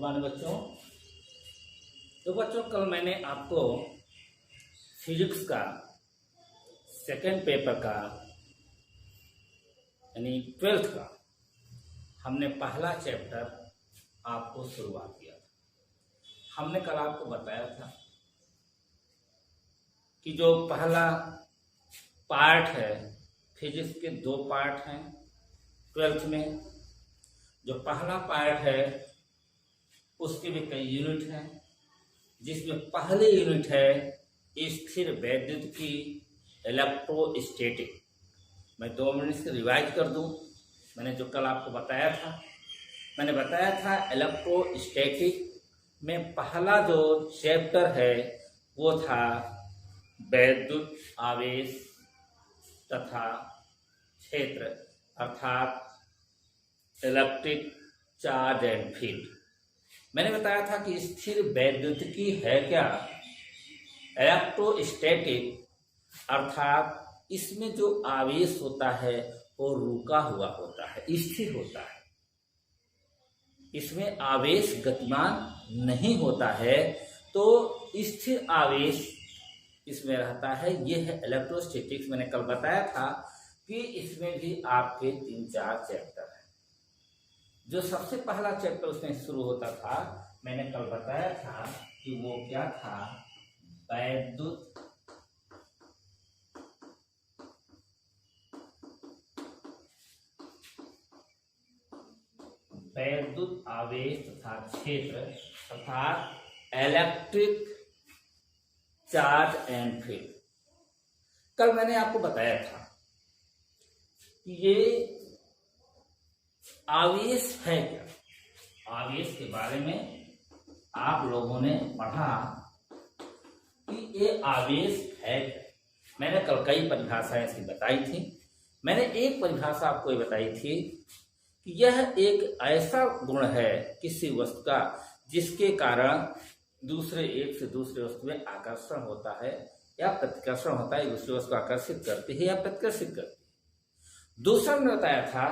Morning बच्चों। तो बच्चों कल मैंने आपको फिजिक्स का सेकेंड पेपर का यानी 12th का हमने पहला चैप्टर आपको शुरुआत किया था। हमने कल आपको बताया था कि जो पहला पार्ट है, फिजिक्स के 2 पार्ट हैं 12th में। जो पहला पार्ट है उसके भी कई यूनिट हैं, जिसमें पहली यूनिट है स्थिर वैद्युत की इलेक्ट्रोस्टैटिक। मैं 2 मिनट से रिवाइज कर दूं। मैंने जो कल आपको बताया था इलेक्ट्रोस्टैटिक में पहला जो चैप्टर है वो था वैद्युत आवेश तथा क्षेत्र, अर्थात इलेक्ट्रिक चार्ज एंड फील्ड। मैंने बताया था कि स्थिर वैद्युतिकी है क्या, इलेक्ट्रोस्टैटिक अर्थात इसमें जो आवेश होता है वो रुका हुआ होता है, स्थिर होता है। इसमें आवेश गतिमान नहीं होता है, तो स्थिर आवेश इसमें रहता है। ये है इलेक्ट्रोस्टैटिक्स। मैंने कल बताया था कि इसमें भी आपके 3-4 चैप्टर हैं। जो सबसे पहला चैप्टर उसमें शुरू होता था, मैंने कल बताया था कि वो क्या था, वैद्युत आवेश तथा क्षेत्र अर्थात इलेक्ट्रिक चार्ज एंड फील्ड। कल मैंने आपको बताया था कि ये आवेश है क्या। आवेश के बारे में आप लोगों ने पढ़ा कि ये आवेश है क्या। मैंने कल कई परिभाषाएं इसकी बताई थी। मैंने एक परिभाषा आपको ये बताई थी कि यह एक ऐसा गुण है किसी वस्तु का जिसके कारण दूसरे एक से दूसरे वस्तु में आकर्षण होता है या प्रतिकर्षण होता है। दूसरी वस्तु को आकर्षित करती है या प्रतिकर्षित करती है। दूसरा मैंने बताया था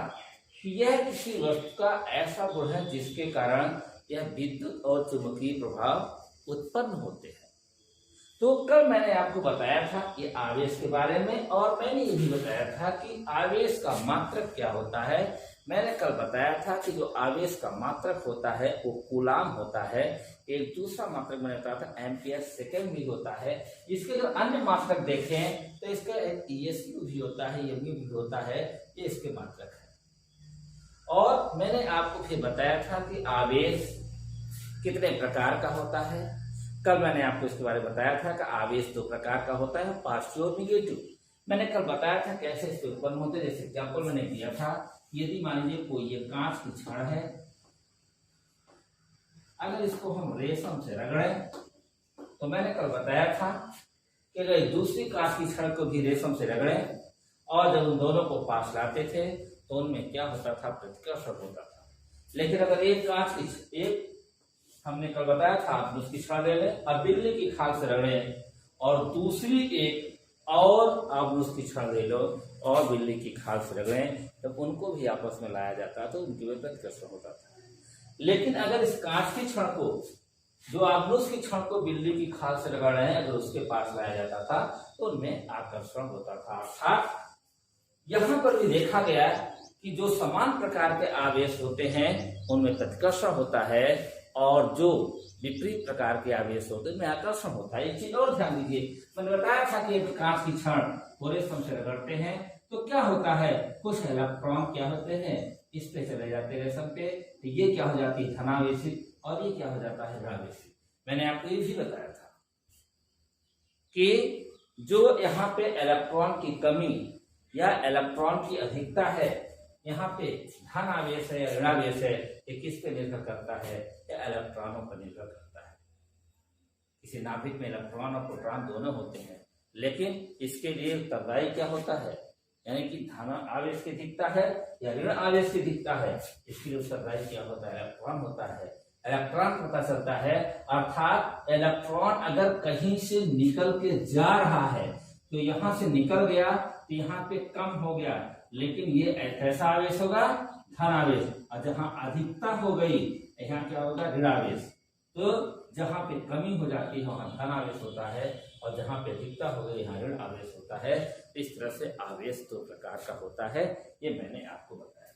कि यह किसी वस्तु का ऐसा गुण है जिसके कारण यह विद्युत और चुंबकीय प्रभाव उत्पन्न होते हैं। तो कल मैंने आपको बताया था ये आवेश के बारे में, और मैंने ये भी बताया था कि आवेश का मात्रक क्या होता है। मैंने कल बताया था कि जो आवेश का मात्रक होता है वो कूलाम होता है। एक दूसरा मात्रक मैंने बताया था एम्पियर सेकेंड भी होता है। इसके जो अन्य मात्रक देखें तो इसका एक ESU भी होता है, MU भी होता है। ये इसके मात्रक है। और मैंने आपको फिर बताया था कि आवेश कितने प्रकार का होता है। कल मैंने आपको इसके बारे में बताया था कि आवेश 2 प्रकार का होता है, पॉजिटिव और निगेटिव। मैंने कल बताया था कैसे इसके उत्पन्न होते हैं। जैसे एग्जाम्पल मैंने दिया था, यदि मान लीजिए कोई ये कांच की छड़ है, अगर इसको हम रेशम से रगड़ें तो मैंने कल बताया था कि अगर दूसरी कांच की छड़ को भी रेशम से रगड़ें और जब उन दोनों को पास लाते थे तो उनमें क्या होता था, प्रतिकर्षण होता था। लेकिन अगर एक हमने कल बताया था आप उसकी छड़ ले लें, अब बिल्ली की खाल से रगड़ें और दूसरी एक और आप उसकी छड़ ले लो और बिल्ली की खाल से रगड़ें, तब उनको भी आपस में लाया जाता तो उनकी वजह प्रतिकर्षण होता था। लेकिन अगर इस कांच की छड़ को, जो आबनूस की छड़ को बिल्ली की खाल से रगड़ रहे हैं, अगर उसके पास लाया जाता था तो उनमें आकर्षण होता था। अर्थात यहां पर भी देखा गया कि जो समान प्रकार के आवेश होते हैं उनमें प्रतिकर्षण होता है और जो विपरीत प्रकार के आवेश होते हैं उनमें आकर्षण होता है। एक चीज और ध्यान दीजिए, मैंने बताया था कि कांच की छड़ को रेशम से रगड़ते हैं तो क्या होता है, कुछ इलेक्ट्रॉन क्या होते हैं इस पे चले जाते हैं रेशम पे, तो ये क्या हो जाती है धनावेशित और ये क्या हो जाता है ऋणावेशित। मैंने आपको ये भी बताया था कि जो यहाँ पे इलेक्ट्रॉन की कमी या इलेक्ट्रॉन की अधिकता है, यहाँ पे धन आवेश है या ऋणावेश है, ये किस पे निर्भर करता है, या इलेक्ट्रॉनों पर निर्भर करता है। किसी नाभिक में इलेक्ट्रॉन और प्रोटॉन दोनों होते हैं, लेकिन इसके लिए उत्तरदायी क्या होता है, यानी कि धन आवेश की अधिकता है या ऋण आवेश की अधिकता है, इसके लिए उत्तरदायी क्या होता है, इलेक्ट्रॉन होता है। इलेक्ट्रॉन पता चलता है, अर्थात इलेक्ट्रॉन अगर कहीं से निकल के जा रहा है तो यहां से निकल गया तो यहाँ पे कम हो गया, लेकिन ये कैसा आवेश होगा, धन आवेश। और जहां अधिकता हो गई यहाँ क्या होगा, ऋण आवेश। तो जहां पे कमी हो जाती है वहां धन आवेश होता है, और जहां पे अधिकता हो गई यहाँ ऋण आवेश होता है। इस तरह से आवेश दो प्रकार का होता है, ये मैंने आपको बताया।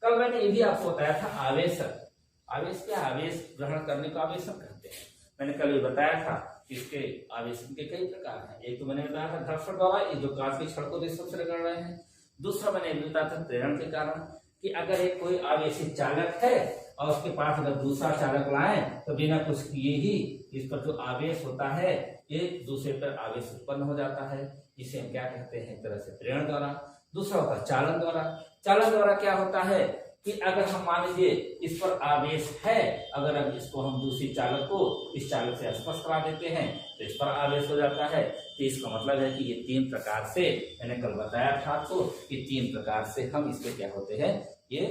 कल मैंने ये भी आपको बताया था आवेशक। आवेश क्या, आवेश ग्रहण करने को आवेशक कहते हैं। मैंने कल ये बताया था कि इसके आवेशन के कई प्रकार हैं। एक तो मैंने बताया था घर्षण द्वारा, ये जो कांच की छड़ को देशों कर रहे हैं। दूसरा मैंने बताया था प्रेरण के कारण, कि अगर एक कोई आवेशित चालक है और उसके पास अगर दूसरा चालक लाए तो बिना कुछ किए ही इस पर जो आवेश होता है एक दूसरे पर आवेश उत्पन्न हो जाता है, इसे हम क्या कहते हैं, एक तरह से प्रेरण द्वारा। दूसरा होता है चालन द्वारा। चालन द्वारा क्या होता है कि अगर हम मान लीजिए इस पर आवेश है, अगर अब इसको हम दूसरी चालक को इस चालक से स्पर्श करा देते हैं तो इस पर आवेश हो जाता है। तो इसका मतलब है कि ये तीन प्रकार से, मैंने कल बताया था आपको कि तीन प्रकार से हम इसके क्या होते हैं, ये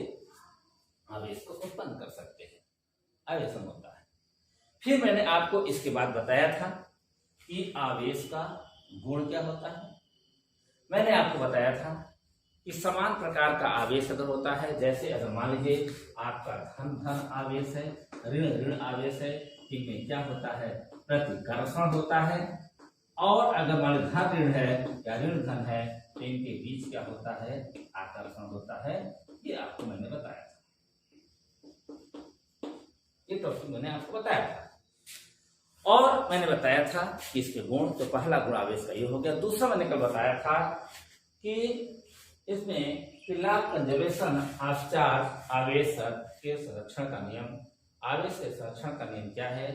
आवेश को उत्पन्न कर सकते हैं, आवेशन होता है। फिर मैंने आपको इसके बाद बताया था कि आवेश का गुण क्या होता है। मैंने आपको बताया था कि समान प्रकार का आवेश अगर होता है, जैसे अगर मान लीजिए आपका धन धन आवेश है, ऋण ऋण आवेश है, इनमें क्या होता है, प्रतिकर्षण होता है। और अगर मान लीजिए धन ऋण है या ऋण धन है तो इनके बीच क्या होता है, आकर्षण होता है। ये आपको मैंने बताया था, ये टॉपिक मैंने आपको बताया था। और मैंने बताया था कि इसके गुण, तो पहला गुण आवेश का ये हो गया। दूसरा मैंने कल बताया था कि इसमें लाभ कंजर्वेशन ऑफ चार्ज आवेश के संरक्षण का नियम। आवेश के संरक्षण का नियम क्या है,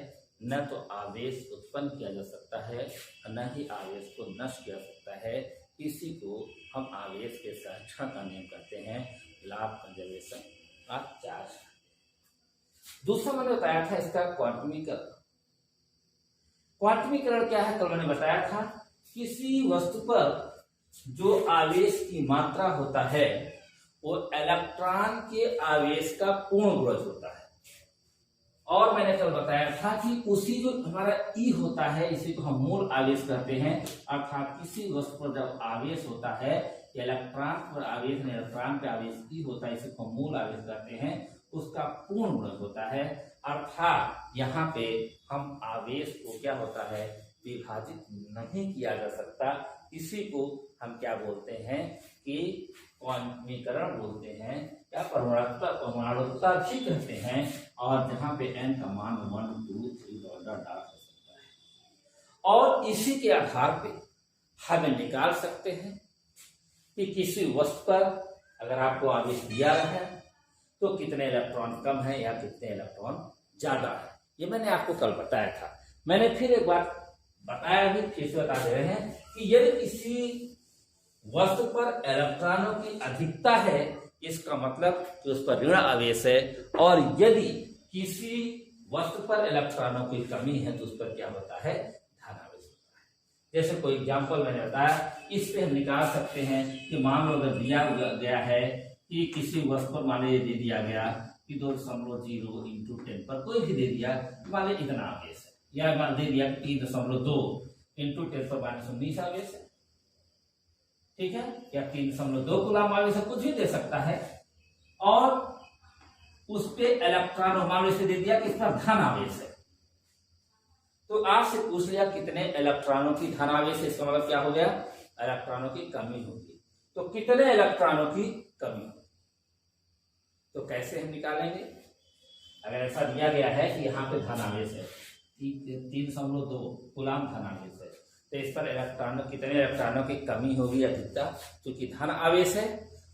न तो आवेश उत्पन्न किया जा सकता है न ही आवेश को नष्ट किया जा सकता है, इसी को हम आवेश के संरक्षण का नियम कहते हैं, लाभ कंजर्वेशन ऑफ चार्ज। दूसरा मैंने बताया था इसका क्वांटमीकरण। क्वांटमीकरण क्या है, कल मैंने बताया था किसी वस्तु पर जो आवेश की मात्रा होता है वो इलेक्ट्रॉन के आवेश का पूर्ण गुणज होता है। और मैंने कल बताया था कि उसी जो हमारा ई होता है इसी को हम मूल आवेश कहते हैं। अर्थात किसी वस्तु पर जब आवेश होता है, इलेक्ट्रॉन पर आवेश में इलेक्ट्रॉन पे आवेश ई होता है, इसी को हम मूल आवेश कहते हैं, उसका पूर्ण गुणज होता है। अर्थात यहाँ पे हम आवेश को क्या होता है, विभाजित नहीं किया जा सकता। इसी को हम क्या बोलते हैं कि क्वांटमीकरण बोलते हैं, या परमाणुता भी कहते हैं। और जहां पे n का मान 1 2 3 डॉट हो सकता है। और इसी के आधार पे हमें निकाल सकते हैं कि किसी वस्तु पर अगर आपको आवेश दिया है तो कितने इलेक्ट्रॉन कम है या कितने इलेक्ट्रॉन ज्यादा है। ये मैंने आपको कल बताया था। मैंने फिर एक बार बताया भी, फिर से बता दे रहे हैं कि यदि किसी वस्तु पर इलेक्ट्रॉनों की अधिकता है इसका मतलब कि उस पर ऋण आवेश है, और यदि किसी वस्तु पर इलेक्ट्रॉनों की कमी है तो उस पर क्या होता है, धन आवेश होता है। जैसे कोई एग्जांपल मैंने बताया, इस पे हम निकाल सकते हैं कि मान लो अगर दिया गया है कि किसी वस्तु पर मान लीजिए दे दिया गया कि 2.0 इंटू 10 पर कोई भी दे दिया, मान लीजिए इतना आवेश है, या मान दे दिया 3.2 इंटू 10 पर -19 आवेश है, ठीक है, या 3.2 कूलम आवेश कुछ भी दे सकता है। और उस पे इलेक्ट्रॉन मान लो दे दिया कि इस पर धन आवेश है, तो आपसे पूछ लिया कितने इलेक्ट्रॉनों की धन आवेश है, इसका मतलब क्या हो गया, इलेक्ट्रॉनों की कमी होगी। तो कितने इलेक्ट्रॉनों की कमी होगी, तो कैसे हम निकालेंगे। अगर ऐसा दिया गया है कि यहाँ पे धन आवेश है 3.2 कूलम धन आवेश है, तो इस पर इलेक्ट्रॉनों कितने इलेक्ट्रॉनों की कमी होगी, अधिकता, क्योंकि धन आवेश है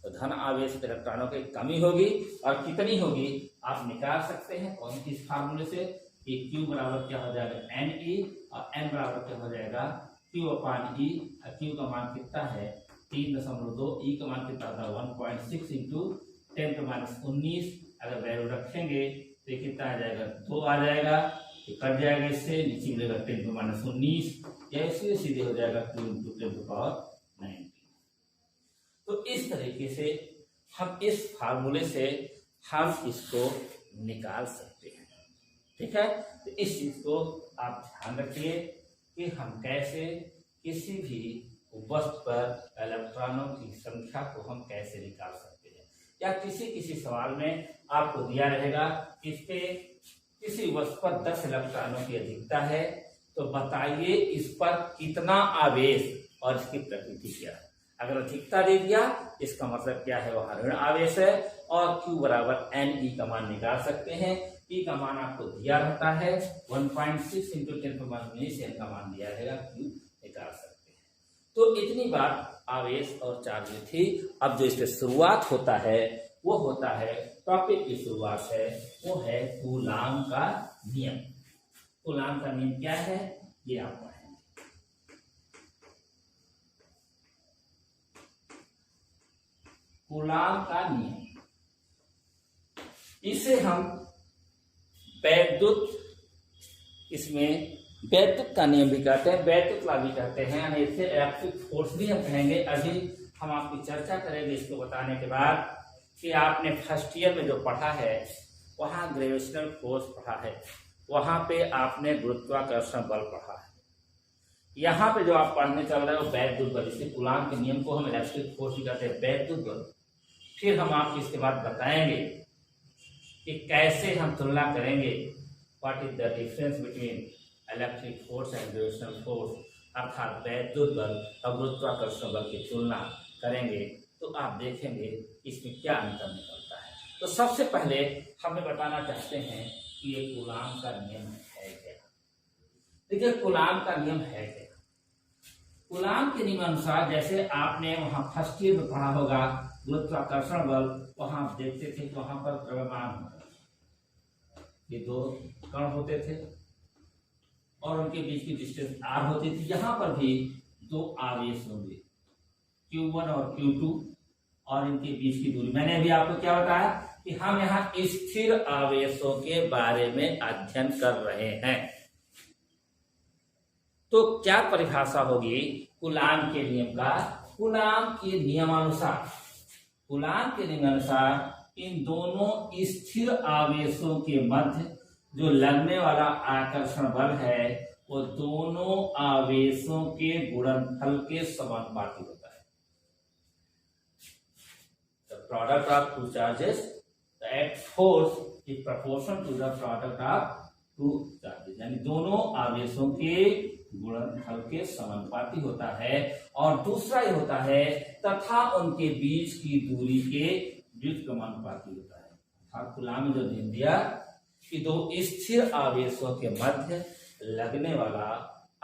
तो धन आवेश पर इलेक्ट्रॉनों की कमी होगी। और कितनी होगी आप निकाल सकते हैं कौन किस फार्मूले से, कि Q बराबर क्या हो जाएगा Ne, और N बराबर क्या हो जाएगा Q/E। Q का मान कितना है 3.2, E का मान कितना था 1.6 इंटू 10⁻19। अगर वैल्यू रखेंगे तो कितना आ जाएगा 2 आ जाएगा, तो कट जाएगा, इससे नीचे मिलेगा 10⁻19, या इसलिए सीधे हो जाएगा 2 इंटू 10⁻19। तो इस तरीके से हम इस फार्मूले से हम इसको निकाल सकते हैं, ठीक है। तो इस चीज को आप ध्यान रखिए कि हम कैसे किसी भी वस्तु पर इलेक्ट्रॉनों की संख्या को हम कैसे निकाल सकते हैं। या किसी सवाल में आपको दिया रहेगा इस पे किसी वस्तु पर 10 इलेक्ट्रॉनों की अधिकता है, तो बताइए इस पर कितना आवेश और इसकी प्रकृति क्या है। अगर अधिकता दे दिया इसका मतलब क्या है, वह ऋण आवेश है। और Q बराबर NE का मान निकाल सकते हैं। E का मान आपको दिया रहता है 1.6 × 10⁻⁻⁰ N का मान दिया रहेगा, Q निकाल सकते हैं। तो इतनी बात आवेश और चार्ज में थी। अब जो इससे शुरुआत होता है वो होता है, टॉपिक की शुरुआत है वो है कूलाम का नियम। कूलाम का नियम क्या है ये आप पढ़ेंगे। कूलाम का नियम, इसे हम वैद्युत, इसमें वैद्युत का नियम भी कहते हैं, वैद्युत लॉ भी कहते हैं, यानी इसे इलेक्ट्रिक फोर्स भी हम कहेंगे। अभी हम आपकी चर्चा करेंगे इसको बताने के बाद कि आपने फर्स्ट ईयर में जो पढ़ा है वहाँ ग्रेविटेशनल फोर्स पढ़ा है, वहाँ पे आपने गुरुत्वाकर्षण बल पढ़ा है। यहाँ पे जो आप पढ़ने चल रहे हो वैद्युत बल, इसे कूलाम के नियम को हम इलेक्ट्रिक फोर्स भी कहते हैं, वैद्युत बल। फिर हम आपको इसके बाद बताएंगे कि कैसे हम तुलना करेंगे, what is the difference between electric force and gravitational force, अर्थात वैद्युत बल और गुरुत्वाकर्षण बल की तुलना करेंगे तो आप देखेंगे इसमें क्या अंतर निकलता है। तो सबसे पहले हमें बताना चाहते हैं कि ये कूलाम का नियम है क्या। देखिए कूलाम का नियम है क्या। कूलाम के नियम अनुसार, जैसे आपने वहां फर्स्ट ईयर में पढ़ा होगा गुरुत्वाकर्षण बल, वहां आप देखते थे वहां पर द्रव्यमान होता था, ये दो कण होते थे और उनके बीच की डिस्टेंस r होती थी। यहाँ पर भी दो आवेश होंगे Q1 और Q2 और इनके बीच की दूरी। मैंने अभी आपको क्या बताया कि हम यहाँ स्थिर आवेशों के बारे में अध्ययन कर रहे हैं। तो क्या परिभाषा होगी कूलाम के नियम का। कूलाम के नियमानुसार, कूलाम के नियमानुसार इन दोनों स्थिर आवेशों के मध्य जो लगने वाला आकर्षण बल है वो दोनों आवेशों के गुणनफल के समानुपाती होता है। The product of two charges, the act force is proportional to the product of two charges, यानी दोनों आवेशों के गुणनफल के समानुपाती होता है। और दूसरा ये होता है तथा उनके बीच की दूरी के व्युत्क्रमानुपाती होता है। अर्थात कूलाम में जो नियम दिया कि दो स्थिर आवेशों के मध्य लगने वाला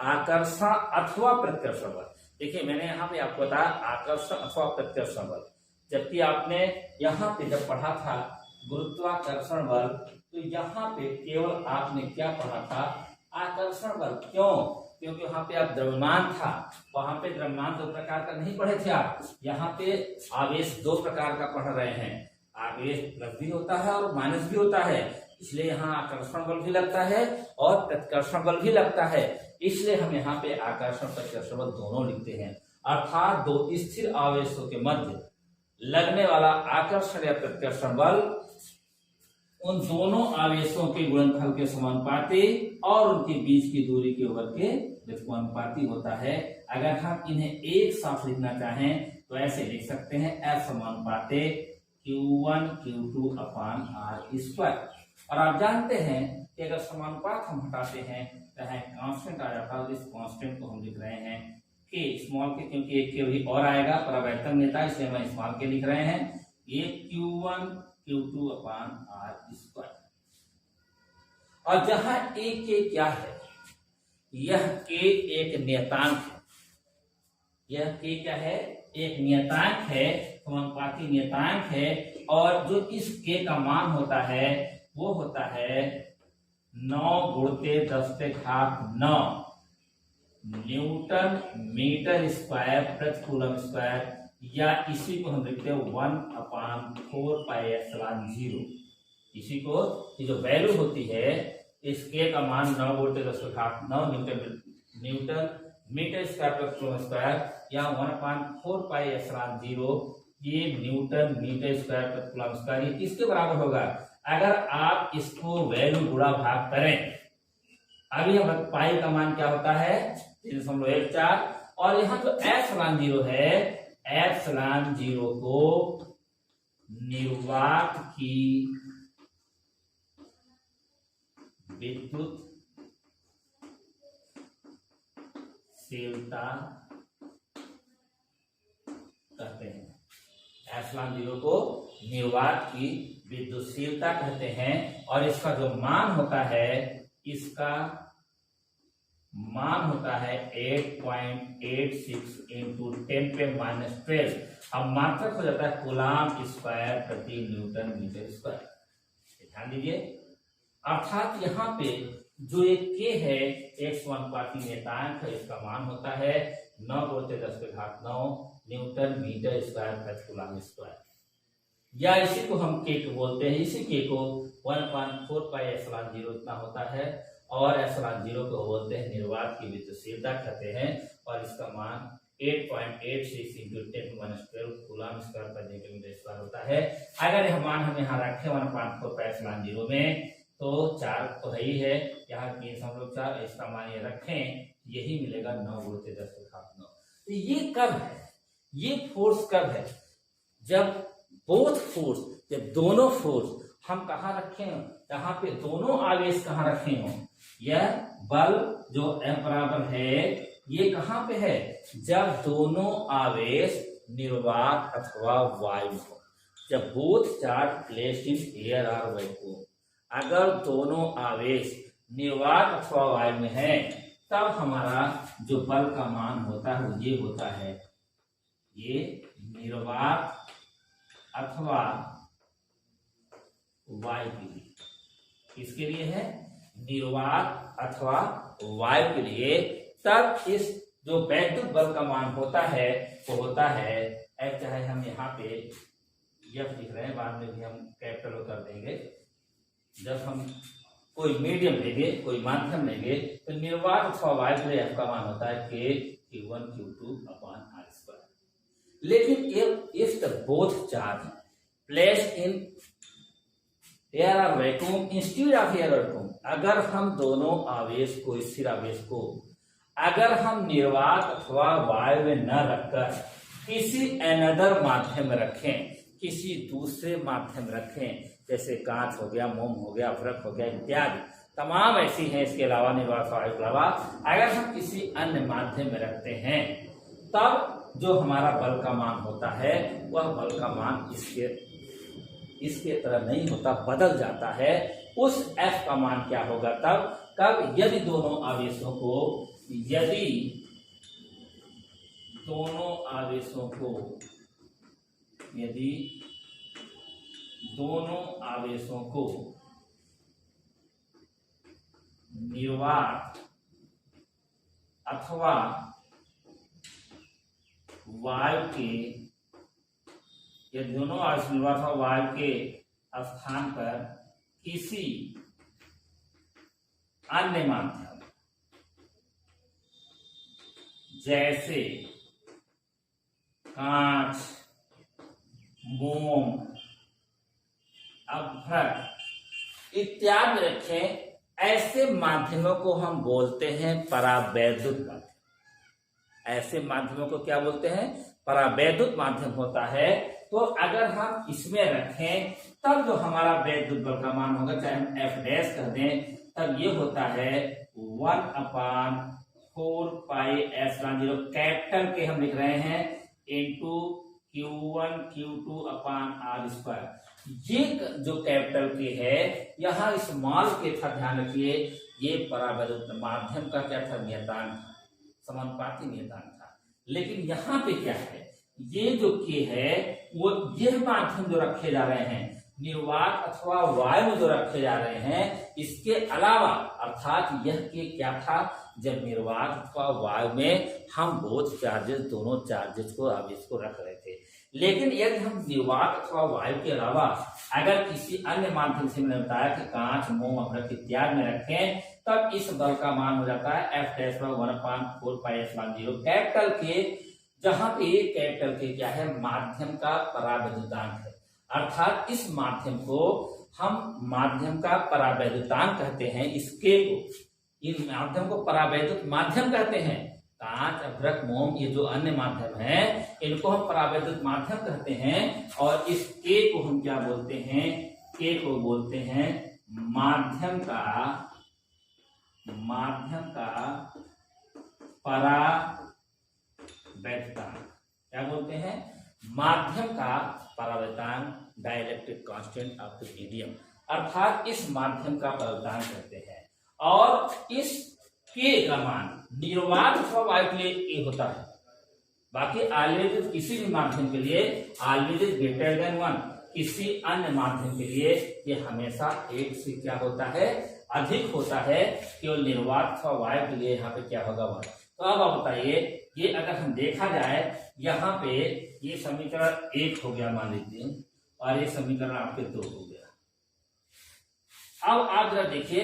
आकर्षण अथवा प्रत्याकर्षण बल। देखिए मैंने यहाँ पे आपको बताया आकर्षण अथवा प्रत्याकर्षण बल, जबकि आपने यहाँ पे जब पढ़ा था गुरुत्वाकर्षण बल तो यहाँ पे केवल आपने क्या पढ़ा था, आकर्षण बल। क्यों? क्योंकि वहां पे आप द्रव्यमान था, वहां पे द्रव्यमान दो प्रकार का नहीं पढ़े थे आप, यहाँ पे आवेश दो प्रकार का पढ़ रहे हैं। आवेश प्लस भी होता है और माइनस भी होता है, इसलिए यहाँ आकर्षण बल भी लगता है और प्रतिकर्षण बल भी लगता है। इसलिए हम यहाँ पे आकर्षण प्रतिकर्षण बल दोनों लिखते हैं। अर्थात दो स्थिर आवेशों के मध्य लगने वाला आकर्षण या प्रतिकर्षण बल उन दोनों आवेशों के गुणनफल के समानुपाती और उनके बीच की दूरी के वर्ग के व्युत्क्रमानुपाती होता है। अगर हम इन्हें एक साथ लिखना चाहें तो ऐसे लिख सकते हैं F समानुपाती Q1 Q2 अपान R²। और आप जानते हैं कि अगर समानुपात हम हटाते हैं तो यहाँ कांस्टेंट आ जाता है, इस कांस्टेंट को हम लिख रहे हैं के स्मॉल के, क्योंकि एक के भी और आएगा परावर्तन नेता, इसलिए हम स्मॉल के लिख रहे हैं। ये Q1 Q2 अपान R²। और जहां ए के क्या है, यह के एक नियतांक है, यह के क्या है, एक नियतांक है, समानुपाती नियतांक है। और जो इस के का मान होता है वो होता है 9 × 10⁹ न्यूटन मीटर स्क्वायर प्रति कूलम स्क्वायर, या इसी को हम लिखते हैं 1/4πε0। इसी को ये जो वैल्यू होती है इस के का मान 9 × 10⁹ न्यूटन मीटर स्क्वायर प्रति कूलम स्क्वायर, या 1/4πε0 ये न्यूटन मीटर स्क्वायर प्रति कूलम स्क्वायर, ये किसके बराबर होगा। अगर आप इसको वैल्यू गुणा भाग करें, अभी हम पाई का मान क्या होता है 3.14, और यहाँ जो एप्सिलॉन जीरो है, एप्सिलॉन जीरो को निर्वात की विद्युतशीलता कहते हैं। एप्सिलॉन जीरो को निर्वात की विद्युतशीलता कहते हैं और इसका जो मान होता है, इसका मान होता है 8.86 इंटू 10⁻⁻12। अब मात्रक हो जाता है कूलाम स्क्वायर प्रति न्यूटन मीटर स्क्वायर। ध्यान दीजिए, अर्थात यहाँ पे जो एक के है एक समानुपाती नियतांक है, इसका मान होता है 9×10⁹ न्यूटन मीटर स्क्वायर प्रति कूलाम स्क्वायर, या इसी को हम के बोलते हैं। इसी के को 1/4 पाई एप्सिलॉन जीरो इतना होता है और एप्सिलॉन जीरो को बोलते हैं निर्वात की विद्युतशीलता कहते हैं और इसका मान 8.86 इंटू 10⁻12 कूलाम स्क्वायर पर मीटर स्क्वायर होता है। अगर यह मान हम यहाँ रखें 1/4 पाई एप्सिलॉन जीरो में तो 4 तो है ही है, यहाँ 3.4, इसका मान ये रखें, यही मिलेगा 9×10⁹ 9। तो ये कब है, ये फोर्स कब है, जब बोथ फोर्स, जब दोनों फोर्स हम कहाँ रखे हो, यहाँ पे दोनों आवेश कहाँ रखे हो, यह बल जो F बराबर है ये कहाँ पे है, जब दोनों आवेश निर्वात अथवा वायु हो, जब both charge placed in air और वैक्यूम, अगर दोनों आवेश निर्वात अथवा वायु में है तब हमारा जो बल का मान होता है वो ये होता है, ये निर्वात अथवा वायु के लिए, किसके लिए है, निर्वात अथवा वायु के लिए। तब इस जो वैद्युत बल का मान होता है वो होता है F, चाहे हम यहाँ पे F लिख रहे हैं, बाद में भी हम कैपिटल कर देंगे। जब हम कोई मीडियम लेंगे, कोई माध्यम लेंगे तो निर्वात अथवा वायु के लिए F का मान होता है K Q1 Q2/R²। लेकिन if the both charge placed in air or vacuum instead of air or vacuum, अगर हम दोनों आवेश को, स्थिर आवेश को अगर हम निर्वात अथवा वायु में न रखकर किसी अनदर माध्यम में रखें, किसी दूसरे माध्यम में रखें, जैसे कांच हो गया, मोम हो गया, अभ्रक हो गया इत्यादि तमाम ऐसी हैं, इसके अलावा निर्वात वायु के अलावा अगर हम किसी अन्य माध्यम में रखते हैं तब जो हमारा बल का मान होता है वह बल का मान इसके तरह नहीं होता, बदल जाता है। उस F का मान क्या होगा तब, कब, यदि दोनों आवेशों को निर्वात अथवा वायु के, यदि दोनों आवेश निर्वात अथवा वायु के स्थान पर किसी अन्य माध्यम जैसे कांच, मोम, अभ्रक इत्यादि रखें, ऐसे माध्यमों को हम बोलते हैं परावैद्युत माध्यम। ऐसे माध्यमों को क्या बोलते हैं, परावैद्युत माध्यम होता है। तो अगर हम इसमें रखें तब जो हमारा वैद्युत बल का मान होगा, चाहे हम F डैश कर दें, तब ये होता है 1/4 पाई एप्सिलॉन जीरो, कैपिटल के हम लिख रहे हैं, इंटू Q1 Q2/R²। ये जो कैपिटल के है, यहाँ स्मॉल के था, ध्यान रखिए, ये परावैद्युत माध्यम का क्या था, नियतांक, समानुपाती नियतांक था। लेकिन यहाँ पे क्या है, ये जो के है वो यह माध्यम जो रखे जा रहे हैं निर्वात अथवा वायु जो रखे जा रहे हैं, इसके अलावा अर्थात यह के क्या था, जब निर्वात अथवा वायु में हम बोथ चार्जेस, दोनों चार्जेस को, आवेश को रख रहे थे। लेकिन यदि हम निर्वात अथवा वायु के अलावा अगर किसी अन्य माध्यम से, मैंने बताया कि कांच, मोम, अभ्रक इत्यादि में रखें, तब इस बल का मान हो जाता है F dash 1/4 pi epsilon zero, capital के, जहां पे कैपिटल के क्या है, माध्यम का परावैद्युतांक है। अर्थात इस माध्यम को हम माध्यम का परावैद्युतांक कहते हैं, इसके को, इन माध्यम को परावैद्युत माध्यम कहते हैं। कांच, अभ्रक, मोम, ये जो अन्य माध्यम है इनको हम परावैद्युत माध्यम कहते हैं। और इस के को हम क्या बोलते हैं? के को बोलते हैं माध्यम का परावैद्युतांक। क्या बोलते हैं? माध्यम का परावैद्युतांक, dielectric constant of the medium, अर्थात इस माध्यम का परावैद्युतांक कहते हैं। और इस के का मान निर्वात अथवा वायु के लिए ए होता है, बाकी ऑलवेज किसी भी माध्यम के लिए ऑलवेज ग्रेटर देन 1, किसी अन्य माध्यम के लिए ये हमेशा एक से क्या होता है? अधिक होता है। केवल निर्वात अथवा वायु के लिए यहाँ पे क्या होगा? 1। तो अब आप बताइए, ये अगर हम देखा जाए यहाँ पे ये समीकरण 1 हो गया मान लीजिए, और ये समीकरण आपके 2 हो गया। अब आप जरा देखिए